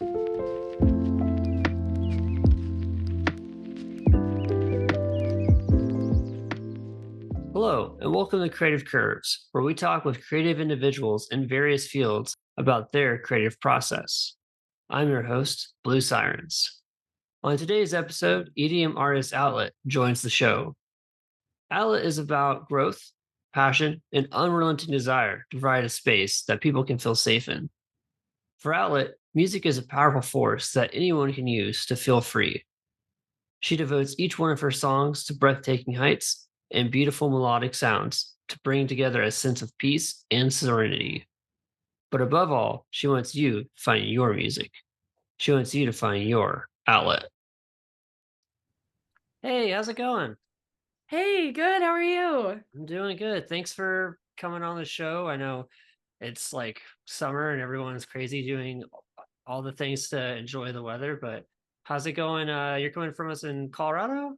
Hello, and welcome to Creative Curves, where we talk with creative individuals in various fields about their creative process. I'm your host, Blue Sirens. On today's episode, EDM Artist Outlet joins the show. Outlet is about growth, passion, and unrelenting desire to provide a space that people can feel safe in. For Outlet, music is a powerful force that anyone can use to feel free. She devotes each one of her songs to breathtaking heights and beautiful melodic sounds to bring together a sense of peace and serenity. But above all, she wants you to find your music. She wants you to find your outlet. Hey, how's it going? Hey, good. How are you? I'm doing good. Thanks for coming on the show. I know it's like summer and everyone's crazy doing all the things to enjoy the weather, but how's it going? You're coming from us in Colorado?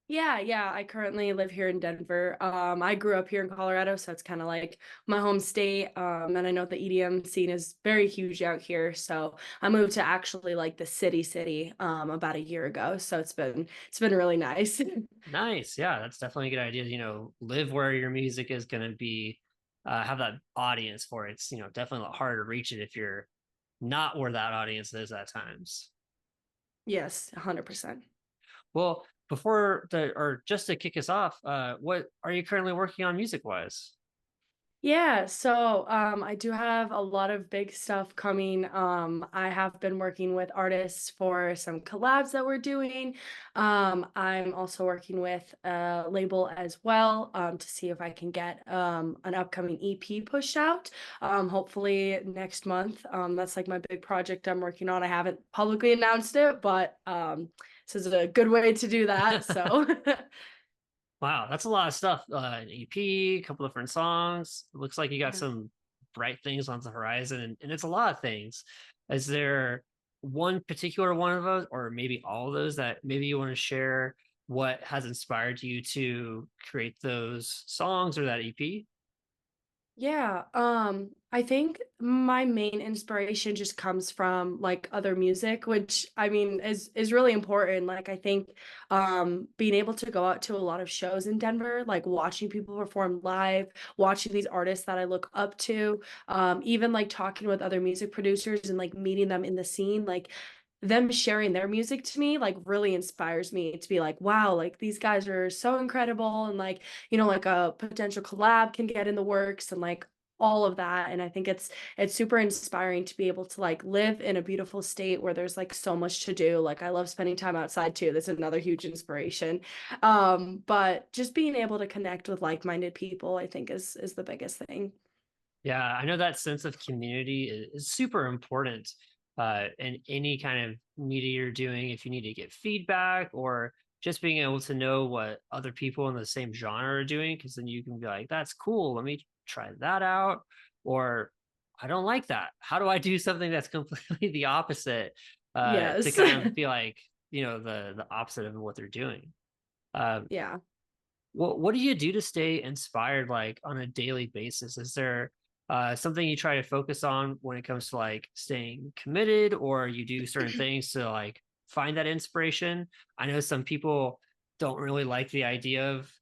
Yeah. I currently live here in Denver. I grew up here in Colorado, so it's kind of like my home state. And I know the EDM scene is very huge out here. So I moved to actually like the city, about a year ago. So it's been really nice. Nice. Yeah, that's definitely a good idea. Live where your music is going to be, have that audience for it. It's, definitely a lot harder to reach it if you're not where that audience is at times. Yes, 100%. Well, or just to kick us off, what are you currently working on music wise? Yeah, so I do have a lot of big stuff coming. I have been working with artists for some collabs that we're doing. I'm also working with a label as well to see if I can get an upcoming EP pushed out, hopefully next month. That's like my big project I'm working on. I haven't publicly announced it, but this is a good way to do that. So Wow, that's a lot of stuff. An EP, a couple different songs. It looks like you got yeah. some bright things on the horizon, and it's a lot of things. Is there one particular one of those, or maybe all of those, that maybe you want to share what has inspired you to create those songs or that EP? Yeah, I think my main inspiration just comes from like other music, which I mean is really important. Like I think being able to go out to a lot of shows in Denver, like watching people perform live, watching these artists that I look up to, even like talking with other music producers and like meeting them in the scene, like them sharing their music to me like really inspires me to be like, wow, like these guys are so incredible and like like a potential collab can get in the works and like all of that. And I think it's super inspiring to be able to like live in a beautiful state where there's like so much to do. Like I love spending time outside too. That's another huge inspiration. But just being able to connect with like-minded people, I think is the biggest thing. Yeah, I know that sense of community is super important in any kind of media you're doing. If you need to get feedback or just being able to know what other people in the same genre are doing, because then you can be like, that's cool. Let me try that out. Or I don't like that. How do I do something that's completely the opposite to Yes. kind of be like, the opposite of what they're doing? Um, Yeah. what do you do to stay inspired, like, on a daily basis? Is there, something you try to focus on when it comes to, like, staying committed, or you do certain things to, like, find that inspiration? I know some people don't really like the idea of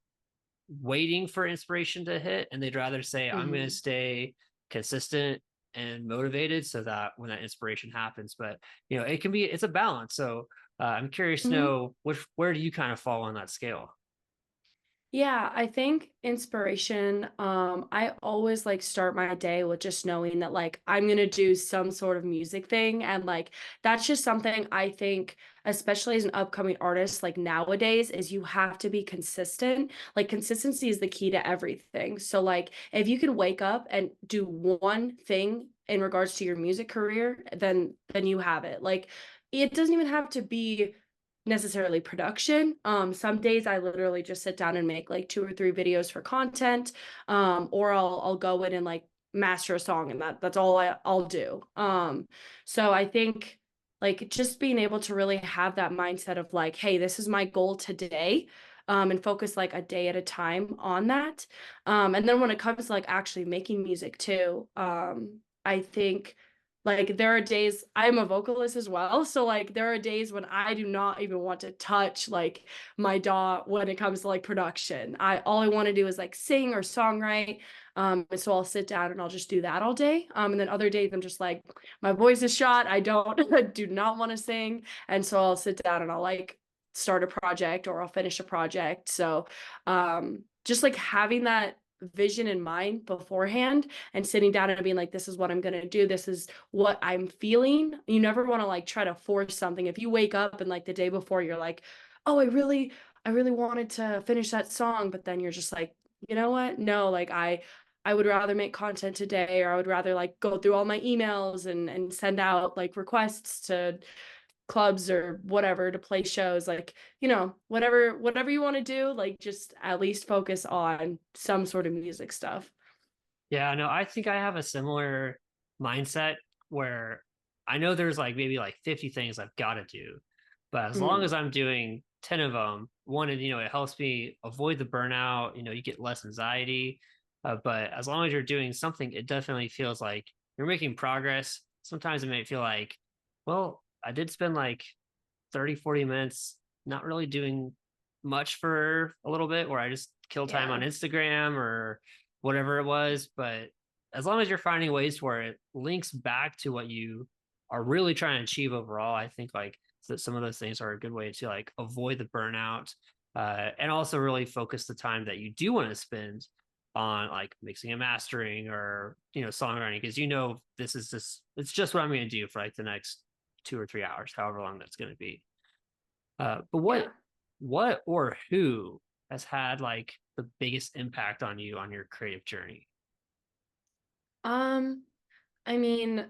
waiting for inspiration to hit, and they'd rather say, "I'm gonna Mhm. stay consistent and motivated so that when that inspiration happens." But, it's a balance. So, I'm curious to Mhm. know where do you kind of fall on that scale? Yeah, I think inspiration, I always like start my day with just knowing that like I'm gonna do some sort of music thing. And like that's just something I think, especially as an upcoming artist, like nowadays, is you have to be consistent. Like consistency is the key to everything. So like if you can wake up and do one thing in regards to your music career, then you have it. Like it doesn't even have to be necessarily production. Some days I literally just sit down and make like 2 or 3 videos for content, or I'll go in and like master a song and that's all I'll do. So I think like just being able to really have that mindset of like, hey, this is my goal today. And focus like a day at a time on that. And then when it comes to like actually making music too, I think Like there are days I'm a vocalist as well, so like there are days when I do not even want to touch like my DAW when it comes to like production. I all I want to do is like sing or songwrite. And so I'll sit down and I'll just do that all day. And then other days I'm just like my voice is shot. I don't I do not want to sing, and so I'll sit down and I'll like start a project or I'll finish a project. So just like having that vision in mind beforehand and sitting down and being like, this is what I'm going to do. This is what I'm feeling. You never want to like try to force something. If you wake up and like the day before you're like, oh, I really wanted to finish that song, but then you're just like, you know what? No, like I would rather make content today, or I would rather like go through all my emails and send out like requests to clubs or whatever to play shows, like, whatever you want to do, like just at least focus on some sort of music stuff. Yeah, no, I think I have a similar mindset where I know there's like maybe like 50 things I've got to do, but as long Mm, as I'm doing 10 of them, one, it helps me avoid the burnout, you get less anxiety. But as long as you're doing something, it definitely feels like you're making progress. Sometimes it may feel like, well, I did spend like 30, 40 minutes not really doing much for a little bit where I just kill time on yeah. Instagram or whatever it was. But as long as you're finding ways where it links back to what you are really trying to achieve overall, I think like that some of those things are a good way to like avoid the burnout, and also really focus the time that you do want to spend on like mixing and mastering or songwriting, because this is just it's just what I'm going to do for like the next 2 or 3 hours, however long that's going to be. But Yeah. what or who has had like the biggest impact on you on your creative journey? um I mean,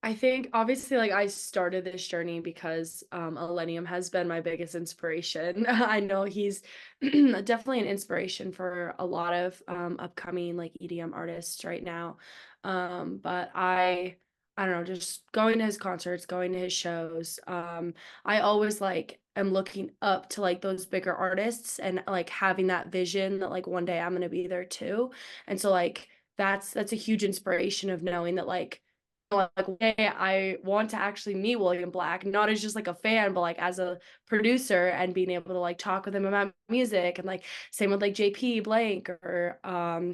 I think obviously like I started this journey because Millennium has been my biggest inspiration. I know he's definitely an inspiration for a lot of upcoming like EDM artists right now. But I don't know, just going to his concerts, going to his shows. I always like am looking up to like those bigger artists and like having that vision that like one day I'm gonna be there too. And so like that's a huge inspiration of knowing that like one day I want to actually meet William Black, not as just like a fan, but like as a producer and being able to like talk with him about music, and like same with like JP Blank, or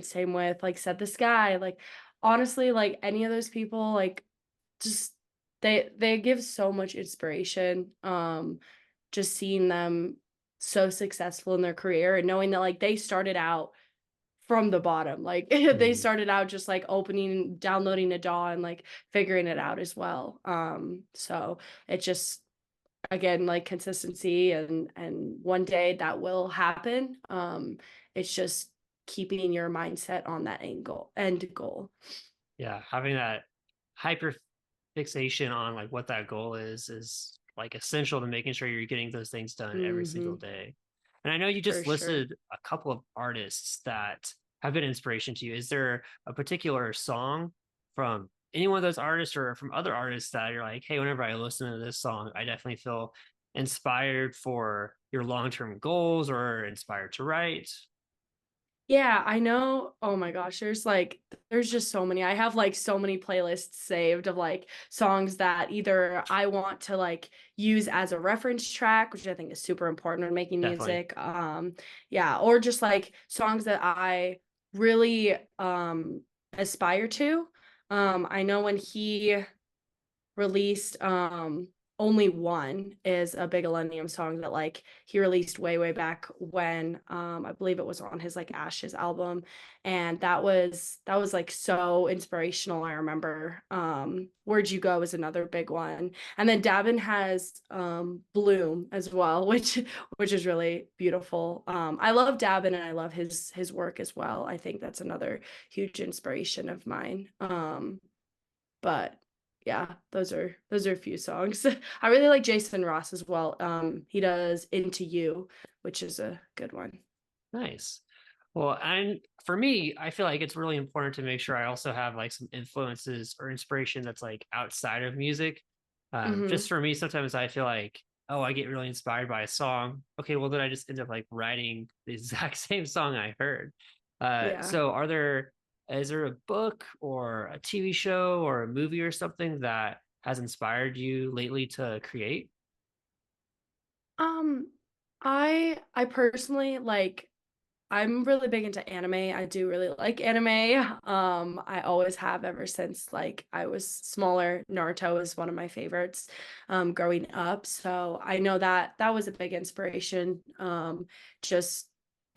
same with like Set the Sky. Like honestly, like any of those people, like just they give so much inspiration. Just seeing them so successful in their career and knowing that like they started out from the bottom. Like they Mhm. started out just like opening, downloading a DAW and like figuring it out as well. So it just again like consistency and one day that will happen. It's just keeping your mindset on that end goal. Yeah, having that hyper fixation on like what that goal is like essential to making sure you're getting those things done every single Hmm. day. And I know you For just sure. listed a couple of artists that have been inspiration to you. Is there a particular song from any one of those artists or from other artists that you're like, hey, whenever I listen to this song, I definitely feel inspired for your long-term goals or inspired to write? Yeah, I know. Oh my gosh, there's just so many. I have like so many playlists saved of like songs that either I want to like use as a reference track, which I think is super important when making Definitely. music. Yeah, or just like songs that I really aspire to. I know when he released Only One is a big Millennium song that like he released way back when I believe it was on his like Ashes album, and that was like so inspirational. I remember Where'd You Go is another big one, and then Davin has Bloom as well, which is really beautiful. I love Davin and I love his work as well. I think that's another huge inspiration of mine. But yeah, those are a few songs. I really like Jason Ross as well. He does Into You, which is a good one. Nice. Well, and for me, I feel like it's really important to make sure I also have like some influences or inspiration that's like outside of music. Just Hmm. for me, sometimes I feel like, oh, I get really inspired by a song. Okay, well, then I just end up like writing the exact same song I heard. Yeah. So are there is there a book or a TV show or a movie or something that has inspired you lately to create? Um, I personally like I'm really big into anime. I do really like anime. I always have ever since like I was smaller. Naruto is one of my favorites growing up. So I know that that was a big inspiration. Just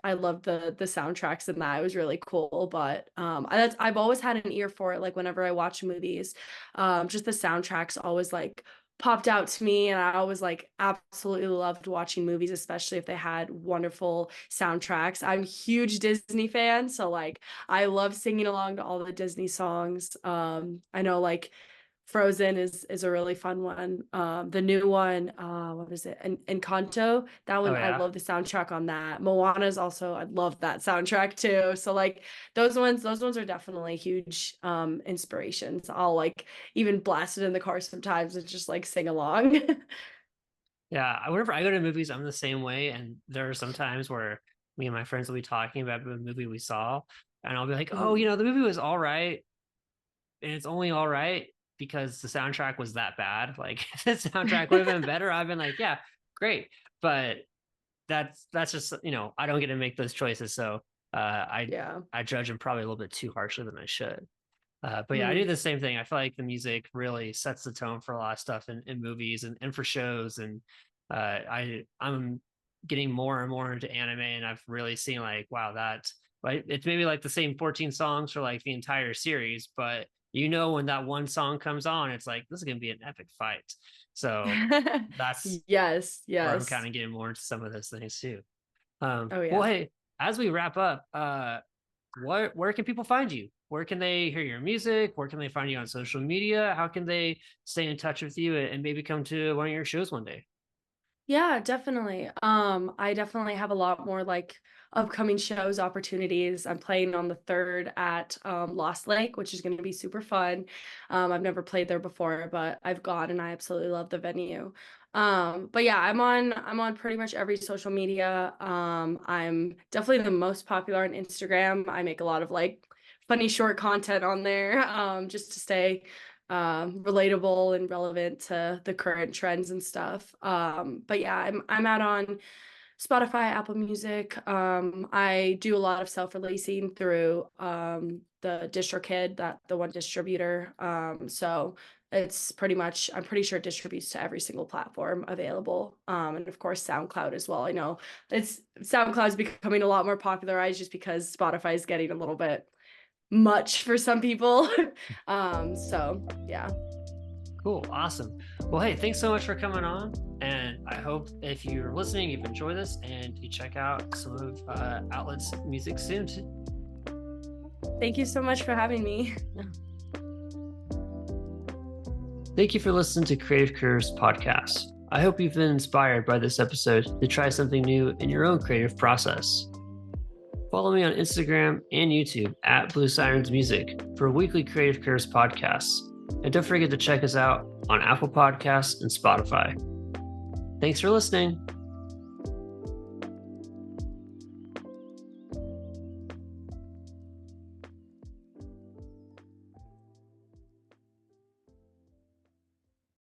I love the soundtracks and that it was really cool. But I've always had an ear for it. Like whenever I watch movies, just the soundtracks always like popped out to me, and I always like absolutely loved watching movies, especially if they had wonderful soundtracks. I'm a huge Disney fan, so like I love singing along to all the Disney songs. I know like Frozen is a really fun one. The new one, what is it? Encanto. That Oh one, I yeah. love the soundtrack on that. Moana is also, I love that soundtrack too. So like those ones are definitely huge inspirations. I'll like even blast it in the car sometimes and just like sing along. Yeah, whenever I go to movies, I'm the same way, and there are some times where me and my friends will be talking about the movie we saw, and I'll be like, "Oh, Mhm. the movie was all right, and it's only all right because the soundtrack was that bad. Like, if the soundtrack would have been better, I've been like, yeah, great." But that's just I don't get to make those choices, so I Yeah. I judge them probably a little bit too harshly than I should. But yeah, I do Mhm. the same thing. I feel like the music really sets the tone for a lot of stuff in movies and for shows. And I'm getting more and more into anime, and I've really seen like, wow, that like it's maybe like the same 14 songs for like the entire series, but when that one song comes on, it's like this is gonna be an epic fight. So that's Yes, where I'm kind yes. of getting more into some of those things too. Oh Well, yeah. hey, as we wrap up, where can people find you? Where can they hear your music? Where can they find you on social media? How can they stay in touch with you and maybe come to one of your shows one day? Yeah, definitely. I definitely have a lot more like upcoming shows, opportunities. I'm playing on the 3rd at Lost Lake, which is going to be super fun. I've never played there before, but I've gone and I absolutely love the venue. But yeah, I'm on pretty much every social media. I'm definitely the most popular on Instagram. I make a lot of like funny short content on there, just to stay relatable and relevant to the current trends and stuff. But yeah, I'm out on Spotify, Apple Music. I do a lot of self-releasing through the DistroKid, that the one distributor. So it's pretty much, I'm pretty sure it distributes to every single platform available. And of course SoundCloud as well. I know it's SoundCloud's becoming a lot more popularized just because Spotify is getting a little bit much for some people. So yeah. Cool, awesome. Well, hey, thanks so much for coming on, and I hope if you're listening, you've enjoyed this, and you check out some of Outlet's music soon. Thank you so much for having me. Thank you for listening to Creative Curves podcast. I hope you've been inspired by this episode to try something new in your own creative process. Follow me on Instagram and YouTube at Blue Sirens Music for weekly Creative Curves podcasts. And don't forget to check us out on Apple Podcasts and Spotify. Thanks for listening.